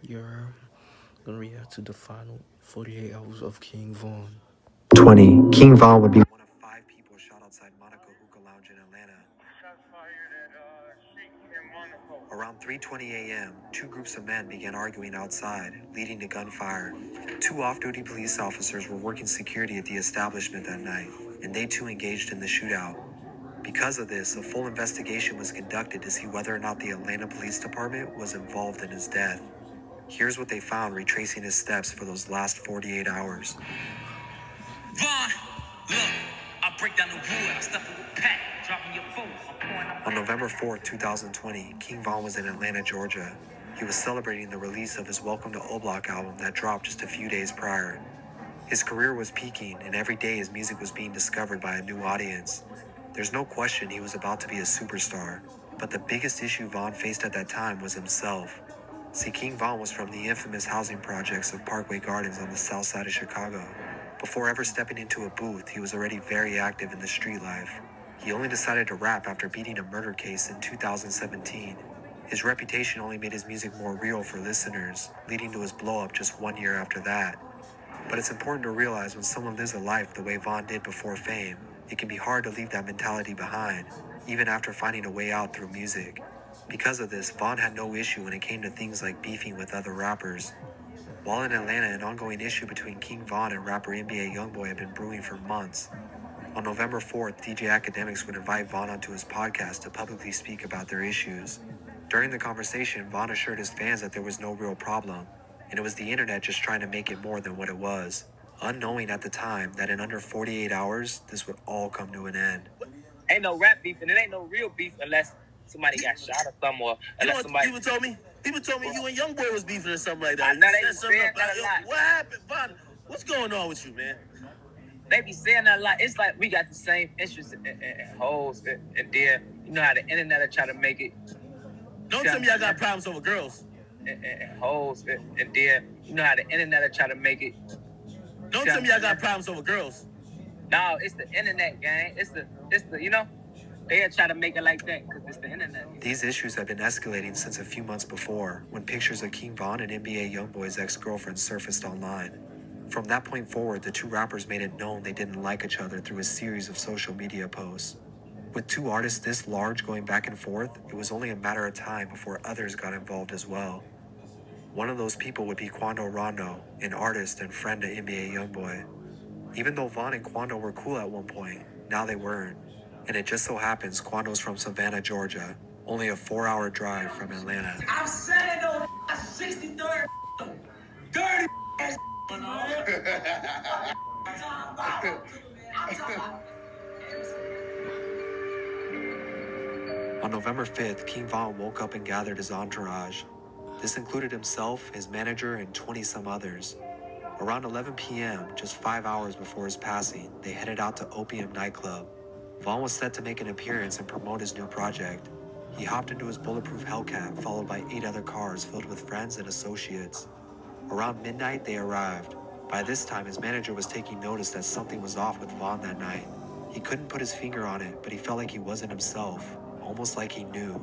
You're gonna react to the final 48 hours of King Von. 20. King Von would be one of 5 people shot outside Monaco Hookah Lounge in Atlanta. Shots fired at Sheik in Monaco. Around 3:20 a.m., 2 groups of men began arguing outside, leading to gunfire. 2 off-duty police officers were working security at the establishment that night, and they too engaged in the shootout. Because of this, a full investigation was conducted to see whether or not the Atlanta Police Department was involved in his death. Here's what they found retracing his steps for those last 48 hours. Von, look, I break down the wood, I step up a pack, dropping your phone, On November 4th, 2020, King Von was in Atlanta, Georgia. He was celebrating the release of his Welcome to O-Block album that dropped just a few days prior. His career was peaking, and every day his music was being discovered by a new audience. There's no question he was about to be a superstar, but the biggest issue Von faced at that time was himself. See, King Von was from the infamous housing projects of Parkway Gardens on the south side of Chicago. Before ever stepping into a booth, he was already very active in the street life. He only decided to rap after beating a murder case in 2017. His reputation only made his music more real for listeners, leading to his blow-up just 1 year after that. But it's important to realize when someone lives a life the way Von did before fame, it can be hard to leave that mentality behind, even after finding a way out through music. Because of this, Von had no issue when it came to things like beefing with other rappers. While in Atlanta, an ongoing issue between King Von and rapper NBA Youngboy had been brewing for months. On November 4th, DJ Academics would invite Von onto his podcast to publicly speak about their issues. During the conversation, Von assured his fans that there was no real problem, and it was the internet just trying to make it more than what it was, unknowing at the time that in under 48 hours, this would all come to an end. Ain't no rap beef, and it ain't no real beef unless somebody got shot or something, or unless somebody... People told me you and Youngboy was beefing or something like that. I know they be saying that a lot. What happened, Von? What's going on with you, man? They be saying that a lot. It's like we got the same interests in hoes and there. You know how the internet will try to make it. Don't tell me I got problems over girls. And hoes and there. You know how the internet will try to make it. Don't tell me I got problems over girls. No, it's the internet, gang. It's the you know. They'll try to make it like that because it's the internet. These issues have been escalating since a few months before, when pictures of King Von and NBA Youngboy's ex-girlfriend surfaced online. From that point forward, the two rappers made it known they didn't like each other through a series of social media posts. With two artists this large going back and forth, it was only a matter of time before others got involved as well. One of those people would be Quando Rondo, an artist and friend of NBA Youngboy. Even though Von and Quando were cool at one point, now they weren't. And it just so happens Quando's from Savannah, Georgia, only a 4-hour drive from Atlanta. I'm saying though, 63rd, dirty ass. On November 5th, King Von woke up and gathered his entourage. This included himself, his manager, and 20-some others. Around 11 p.m., just 5 hours before his passing, they headed out to Opium nightclub. Von was set to make an appearance and promote his new project. He hopped into his bulletproof Hellcat, followed by 8 other cars filled with friends and associates. Around midnight, they arrived. By this time, his manager was taking notice that something was off with Von that night. He couldn't put his finger on it, but he felt like he wasn't himself, almost like he knew.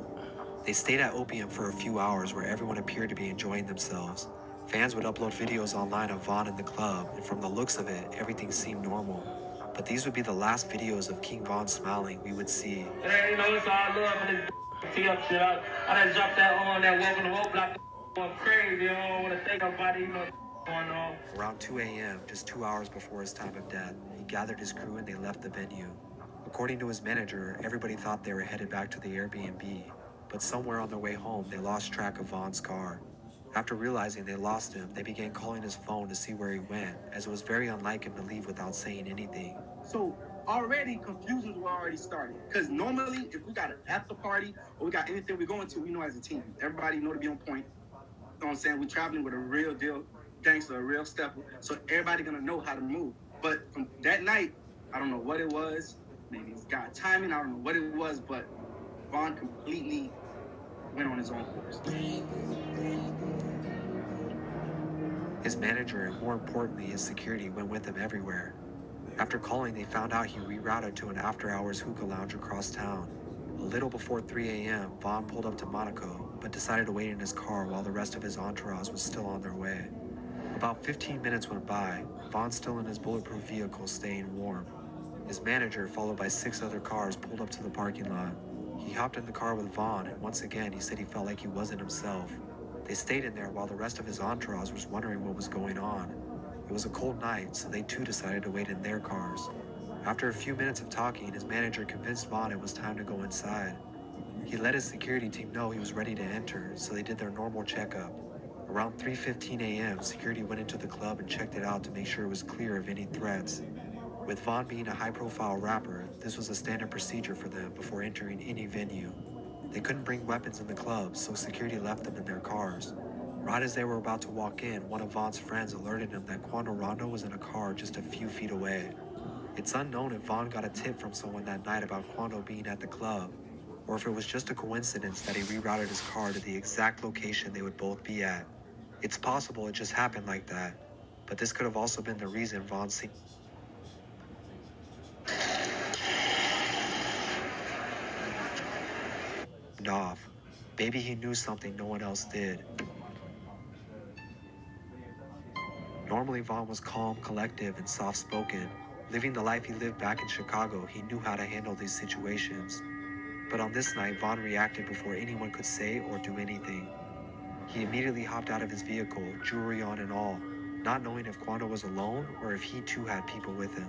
They stayed at Opium for a few hours where everyone appeared to be enjoying themselves. Fans would upload videos online of Von in the club, and from the looks of it, everything seemed normal. But these would be the last videos of King Von smiling we would see. Hey, you know, it's all love and this tee-up shit. I just dropped that on that Welcome to O-Block going crazy. You know, I don't want to think about it, you know, going on. Around 2 a.m., just 2 hours before his time of death, he gathered his crew and they left the venue. According to his manager, everybody thought they were headed back to the Airbnb, but somewhere on their way home, they lost track of Von's car. After realizing they lost him, they began calling his phone to see where he went, as it was very unlike him to leave without saying anything. So already confusions were already started. Because normally, if we got an after party or we got anything we're going to, we know as a team. Everybody know to be on point. You know what I'm saying? We're traveling with a real deal gangster, a real stepper. So everybody gonna know how to move. But from that night, I don't know what it was. Maybe it's got timing. I don't know what it was, but Von completely went on his own course. His manager and more importantly his security went with him everywhere. After calling, they found out he rerouted to an after-hours hookah lounge across town. A little before 3 a.m., Von pulled up to Monaco, but decided to wait in his car while the rest of his entourage was still on their way. About 15 minutes went by, Vaughn still in his bulletproof vehicle staying warm. His manager, followed by 6 other cars, pulled up to the parking lot. He hopped in the car with Vaughn, and once again he said he felt like he wasn't himself. They stayed in there while the rest of his entourage was wondering what was going on. It was a cold night, so they too decided to wait in their cars. After a few minutes of talking, his manager convinced Vaughn it was time to go inside. He let his security team know he was ready to enter, so they did their normal checkup. Around 3:15 a.m., security went into the club and checked it out to make sure it was clear of any threats. With Vaughn being a high-profile rapper, this was a standard procedure for them before entering any venue. They couldn't bring weapons in the club, so security left them in their cars. Right as they were about to walk in, one of Vaughn's friends alerted him that Quando Rondo was in a car just a few feet away. It's unknown if Vaughn got a tip from someone that night about Quando being at the club, or if it was just a coincidence that he rerouted his car to the exact location they would both be at. It's possible it just happened like that, but this could have also been the reason Vaughn seemed off. Maybe he knew something no one else did. Normally, Vaughn was calm, collective, and soft-spoken. Living the life he lived back in Chicago, he knew how to handle these situations. But on this night, Vaughn reacted before anyone could say or do anything. He immediately hopped out of his vehicle, jewelry on and all, not knowing if Quando was alone or if he too had people with him.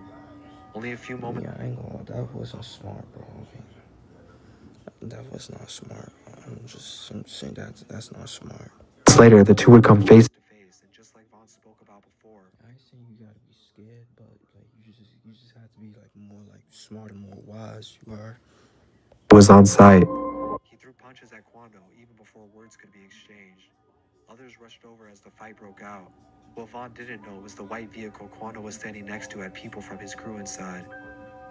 Only a few moments... Yeah, I ain't gonna, that wasn't smart, bro. That was not smart. I'm saying that's not smart. Later, the two would come face to face, and just like Vaughn spoke about before, I ain't saying you gotta be scared, but like you just have to be like more like smart and more wise. You are. was on site. he threw punches at Quando even before words could be exchanged. Others rushed over as the fight broke out. What Vaughn didn't know was the white vehicle Quando was standing next to had people from his crew inside.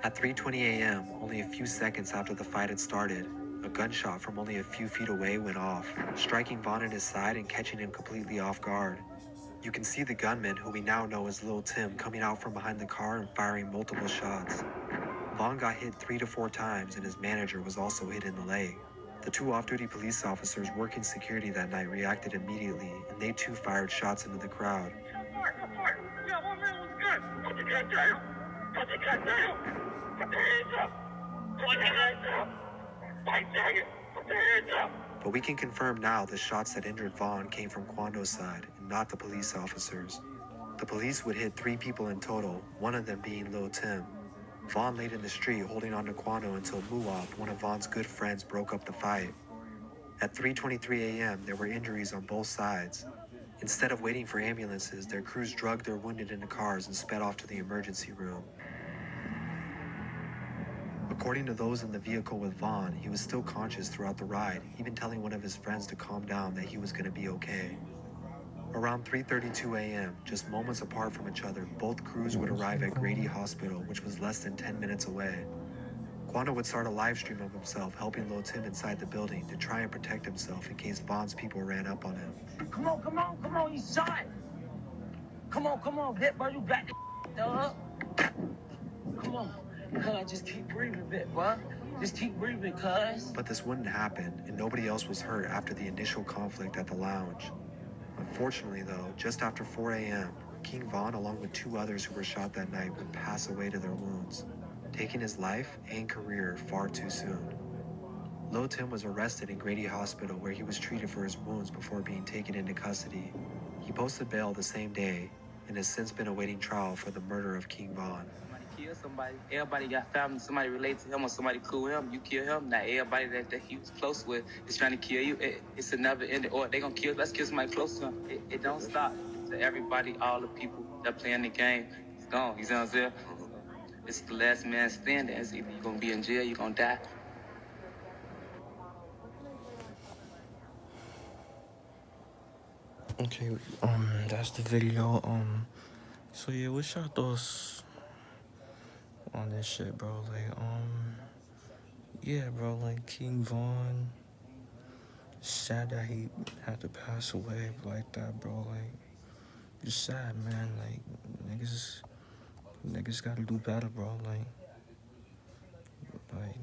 At 3:20 a.m., only a few seconds after the fight had started, a gunshot from only a few feet away went off, striking Vaughn in his side and catching him completely off guard. You can see the gunman, who we now know as Lil Tim, coming out from behind the car and firing multiple shots. Vaughn got hit 3 to 4 times, and his manager was also hit in the leg. The 2 off-duty police officers working security that night reacted immediately, and they too fired shots into the crowd. Yeah, one man was good. Put the gun down. Put the gun down. Put the hands up. Put the hands up. Fight target. Put the hands up. But we can confirm now the shots that injured Vaughn came from Quando's side and not the police officers. The police would hit 3 people in total, one of them being Lil Tim. Vaughn laid in the street holding on to Quando until Muab, one of Vaughn's good friends, broke up the fight. At 3:23 a.m., there were injuries on both sides. Instead of waiting for ambulances, their crews drugged their wounded into cars and sped off to the emergency room. According to those in the vehicle with Vaughn, he was still conscious throughout the ride, even telling one of his friends to calm down that he was going to be okay. Around 3:32 a.m., just moments apart from each other, both crews would arrive at Grady Hospital, which was less than 10 minutes away. Quando would start a live stream of himself helping Lil Tim inside the building to try and protect himself in case Vaughn's people ran up on him. Come on, you shot. Come on, Bit, bro, you got the up. Come on, cuz, just keep breathing a bit, bro. Just keep breathing, cuz. But this wouldn't happen, and nobody else was hurt after the initial conflict at the lounge. Unfortunately, though, just after 4 a.m., King Von, along with 2 others who were shot that night, would pass away to their wounds, taking his life and career far too soon. Lil Tim was arrested in Grady Hospital, where he was treated for his wounds before being taken into custody. He posted bail the same day and has since been awaiting trial for the murder of King Von. Somebody kill somebody. Everybody got family. Somebody related to him or somebody cool with him. You kill him. Now everybody that he was close with is trying to kill you. It's a never ending. Or they gonna kill. Let's kill somebody close to him. It don't stop. To everybody, all the people that playing the game, it's gone. You see what I'm saying? It's the last man standing. It's either you're gonna be in jail, you're gonna die. Okay, that's the video. So yeah, what's your thoughts on this shit, bro? Like, yeah, bro, like King Von, sad that he had to pass away like that, bro. Like, just sad, man. Like, niggas gotta do better, bro. Like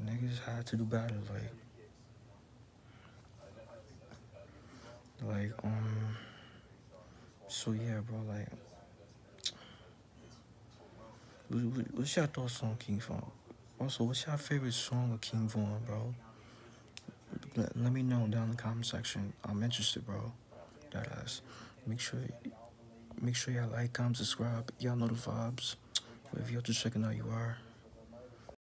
niggas had to do better. Like, Like, so yeah, bro, like, what's your thoughts on King Von? Also, what's your favorite song of King Von, bro? Let me know down in the comment section. I'm interested, bro. That ass. Make sure y'all like, comment, subscribe. Y'all know the vibes. If you're just checking out, you are.